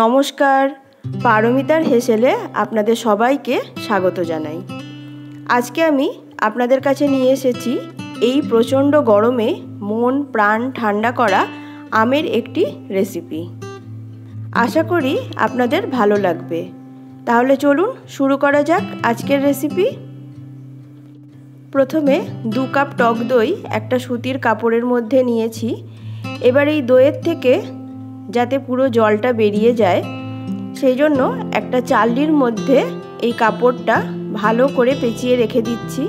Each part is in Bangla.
নমস্কার, পারমিতার হেসেলে আপনাদের সবাইকে স্বাগত জানাই। আজকে আমি আপনাদের কাছে নিয়ে এসেছি এই প্রচণ্ড গরমে মন প্রাণ ঠান্ডা করা আমের একটি রেসিপি। আশা করি আপনাদের ভালো লাগবে। তাহলে চলুন শুরু করা যাক আজকের রেসিপি। প্রথমে 2 কাপ টক দই একটা সুতির কাপড়ের মধ্যে নিয়েছি। এবার এই দইয়ের থেকে যাতে পুরো জলটা বেরিয়ে যায় সেই জন্য একটা চালনির মধ্যে এই কাপড়টা ভালো করে পেঁচিয়ে রেখে দিচ্ছি।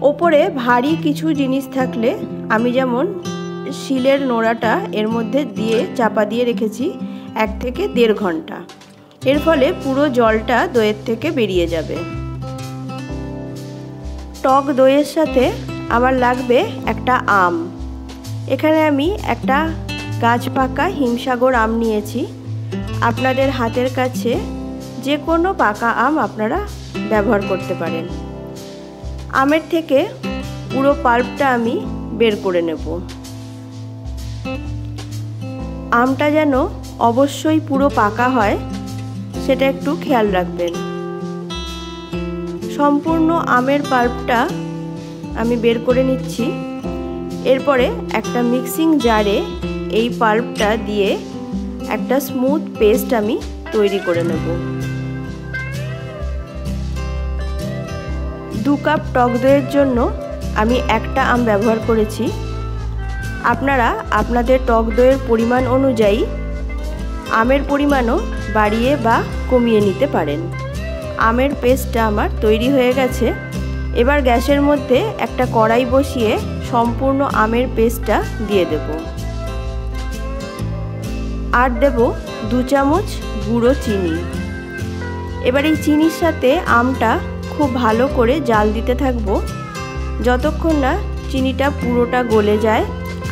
ওপরে ভারী কিছু জিনিস থাকলে আমি যেমন শিলের নোড়াটা এর মধ্যে দিয়ে চাপা দিয়ে রেখেছি 1 থেকে 1.5 ঘন্টা। এর ফলে পুরো জলটা দইয়ের থেকে বেরিয়ে যাবে। টক দইয়ের সাথে আমার লাগবে একটা আম। এখানে আমি একটা গাছ পাকা হিমসাগর আম নিয়েছি। আপনাদের হাতের কাছে যে কোনো পাকা আম আপনারা ব্যবহার করতে পারেন। আমের থেকে পুরো পাল্পটা আমি বের করে নেব। আমটা যেন অবশ্যই পুরো পাকা হয় সেটা একটু খেয়াল রাখবেন। সম্পূর্ণ আমের পাল্পটা আমি বের করে নিচ্ছি। এরপরে একটা মিক্সিং জারে এই পাল্পটা দিয়ে একটা স্মুথ পেস্ট আমি তৈরি করে নেব। 2 কাপ টক দইয়ের জন্য আমি একটা আম ব্যবহার করেছি। আপনারা আপনাদের টক দইয়ের পরিমাণ অনুযায়ী আমের পরিমাণও বাড়িয়ে বা কমিয়ে নিতে পারেন। আমের পেস্টটা আমার তৈরি হয়ে গেছে। এবার গ্যাসের মধ্যে একটা কড়াই বসিয়ে সম্পূর্ণ আমের পেস্টটা দিয়ে দেব। আর দেব 2 চামচ গুঁড়ো চিনি। এবার এই চিনির সাথে আমটা খুব ভালো করে জাল দিতে থাকবো যতক্ষণ না চিনিটা পুরোটা গলে যায়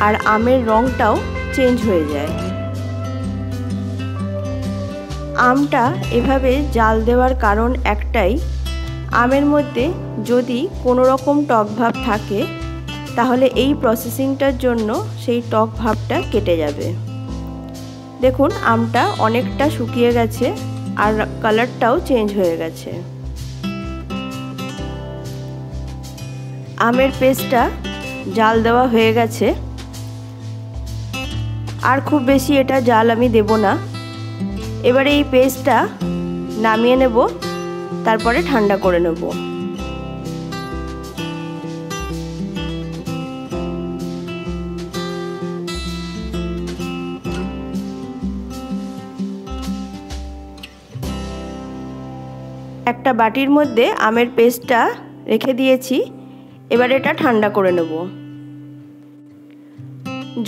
আর আমের রঙটাও চেঞ্জ হয়ে যায়। আমটা এভাবে জাল দেওয়ার কারণ একটাই, আমের মধ্যে যদি কোনো রকম টক ভাব থাকে তাহলে এই প্রসেসিংটার জন্য সেই টক ভাবটা কেটে যাবে। দেখুন আমটা অনেকটা শুকিয়ে গেছে আর কালারটাও চেঞ্জ হয়ে গেছে। আমের পেস্টটা জাল দেওয়া হয়ে গেছে। আর খুব বেশি এটা জাল আমি দেব না। এবারে এই পেস্টটা নামিয়ে নেব, তারপরে ঠান্ডা করে নেব। একটা বাটির মধ্যে আমের পেস্টটা রেখে দিয়েছি। এবার এটা ঠান্ডা করে নেব।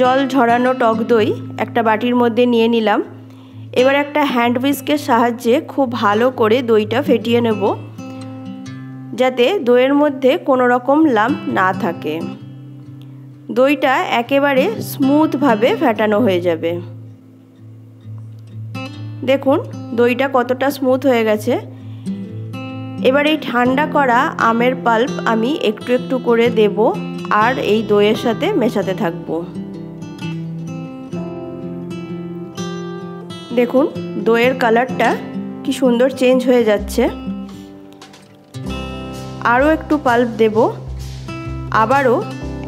জল ঝরানো টক দই একটা বাটির মধ্যে নিয়ে নিলাম। এবার একটা হ্যান্ড হুইস্কের সাহায্যে খুব ভালো করে দইটা ফেটিয়ে নেব যাতে দইয়ের মধ্যে কোনো রকম লাম্প না থাকে। দইটা একেবারে স্মুথভাবে ফেটানো হয়ে যাবে। দেখুন দইটা কতটা স্মুথ হয়ে গেছে। এবার এই ঠান্ডা করা আমের পাল্প আমি একটু একটু করে দেব আর এই দইয়ের সাথে মেশাতে থাকব। দেখুন দইয়ের কালারটা কি সুন্দর চেঞ্জ হয়ে যাচ্ছে। আরও একটু পাল্প দেব, আবারও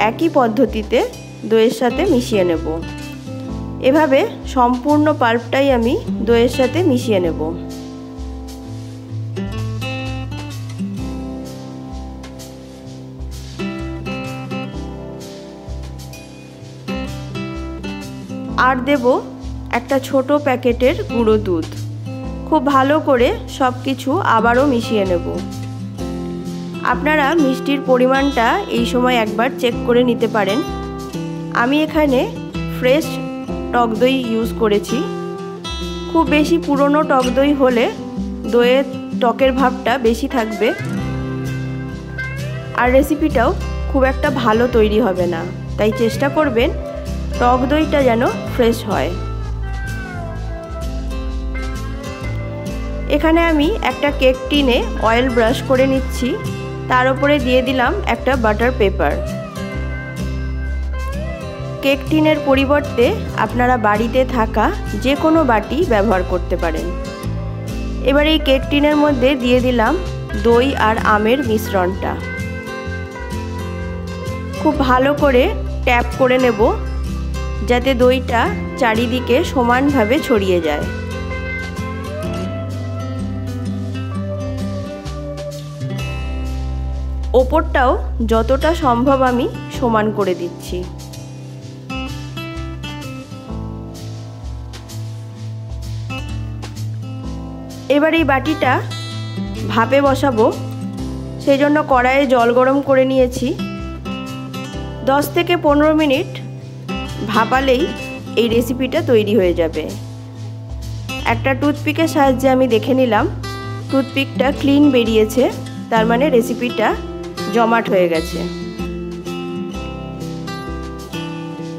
একই পদ্ধতিতে দইয়ের সাথে মিশিয়ে নেব। এভাবে সম্পূর্ণ পাল্পটাই আমি দইয়ের সাথে মিশিয়ে নেব। আর দেব একটা ছোট প্যাকেটের গুঁড়ো দুধ। খুব ভালো করে সব কিছু আবারও মিশিয়ে নেব। আপনারা মিষ্টির পরিমাণটা এই সময় একবার চেক করে নিতে পারেন। আমি এখানে ফ্রেশ টক দই ইউজ করেছি। খুব বেশি পুরনো টক দই হলে দইয়ের টকের ভাবটা বেশি থাকবে আর রেসিপিটাও খুব একটা ভালো তৈরি হবে না। তাই চেষ্টা করবেন টক দইটা যেন ফ্রেশ হয়। এখানে আমি একটা কেক টিনে অয়েল ব্রাশ করে নিচ্ছি। তার উপরে দিয়ে দিলাম একটা বাটার পেপার। কেক টিনের পরিবর্তে আপনারা বাড়িতে থাকা যে কোনো বাটি ব্যবহার করতে পারেন। এবার এই কেক টিনের মধ্যে দিয়ে দিলাম দই আর আমের মিশ্রণটা। খুব ভালো করে ট্যাপ করে নেব যাতে দইটা চারিদিকে সমানভাবে ছড়িয়ে যায়। ওপরটাও যতটা সম্ভব আমি সমান করে দিচ্ছি। এবার এই বাটিটা ভাপে বসাবো, সেই জন্য কড়াইয়ে জল গরম করে নিয়েছি। 10 থেকে 15 মিনিট ভাপালেই এই রেসিপিটা তৈরি হয়ে যাবে। একটা টুথপিকের সাহায্যে আমি দেখে নিলাম, টুথপিকটা ক্লিন বেরিয়েছে, তার মানে রেসিপিটা জমাট হয়ে গেছে।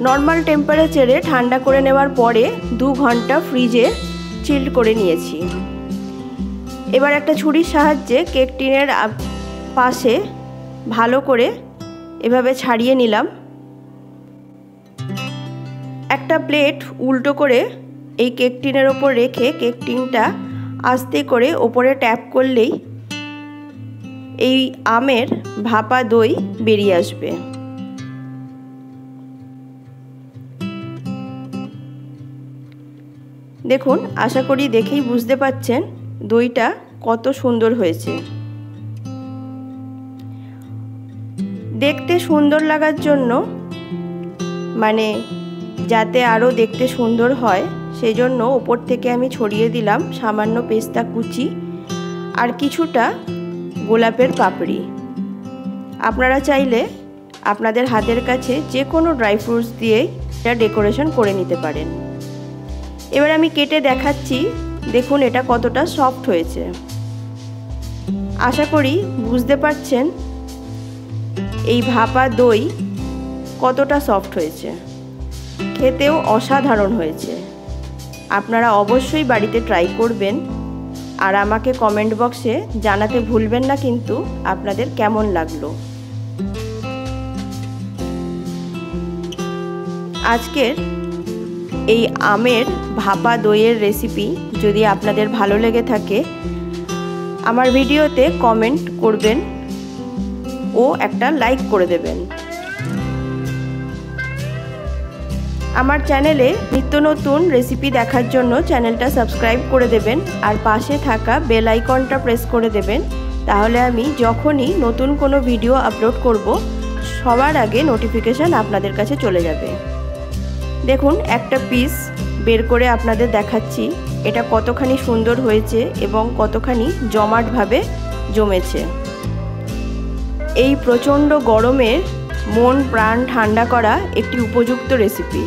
নর্মাল টেম্পারেচারে ঠান্ডা করে নেওয়ার পরে 2 ঘন্টা ফ্রিজে চিল্ড করে নিয়েছি। এবার একটা ছুরির সাহায্যে কেক টিনের পাশে ভালো করে এভাবে ছাড়িয়ে নিলাম। একটা প্লেট উল্টো করে এই কেক টিনের ওপর রেখে কেক টিনটা আস্তে করে ওপরে ট্যাপ করলেই এই আমের ভাপা দই বেরিয়ে আসবে। দেখুন, আশা করি দেখেই বুঝতে পাচ্ছেন দইটা কত সুন্দর হয়েছে। দেখতে সুন্দর লাগার জন্য, মানে যাতে আরও দেখতে সুন্দর হয়, সেই জন্য ওপর থেকে আমি ছড়িয়ে দিলাম সামান্য পেস্তা কুচি আর কিছুটা গোলাপের পাপড়ি। আপনারা চাইলে আপনাদের হাতের কাছে যে কোনো ড্রাই ফ্রুটস দিয়েই এটা ডেকোরেশন করে নিতে পারেন। এবার আমি কেটে দেখাচ্ছি, দেখুন এটা কতটা সফট হয়েছে। আশা করি বুঝতে পারছেন এই ভাপা দই কতটা সফট হয়েছে। খেতেও অসাধারণ হয়েছে। আপনারা অবশ্যই বাড়িতে ট্রাই করবেন আর আমাকে কমেন্ট বক্সে জানাতে ভুলবেন না কিন্তু আপনাদের কেমন লাগলো। আজকের এই আমের ভাপা দইয়ের রেসিপি যদি আপনাদের ভালো লেগে থাকে, আমার ভিডিওতে কমেন্ট করবেন ও একটা লাইক করে দেবেন। আমার চ্যানেলে নিত্য নতুন রেসিপি দেখার জন্য চ্যানেলটা সাবস্ক্রাইব করে দেবেন আর পাশে থাকা বেল আইকনটা প্রেস করে দেবেন। তাহলে আমি যখনই নতুন কোনো ভিডিও আপলোড করব সবার আগে নোটিফিকেশান আপনাদের কাছে চলে যাবে। দেখুন, একটা পিস বের করে আপনাদের দেখাচ্ছি এটা কতখানি সুন্দর হয়েছে এবং কতখানি জমাটভাবে জমেছে। এই প্রচণ্ড গরমের মন প্রাণ ঠান্ডা করা একটি উপযুক্ত রেসিপি।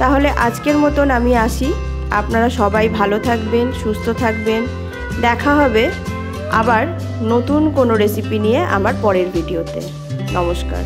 তাহলে আজকের মতন আমি আসি। আপনারা সবাই ভালো থাকবেন, সুস্থ থাকবেন। দেখা হবে আবার নতুন কোনো রেসিপি নিয়ে আমার পরের ভিডিওতে। নমস্কার।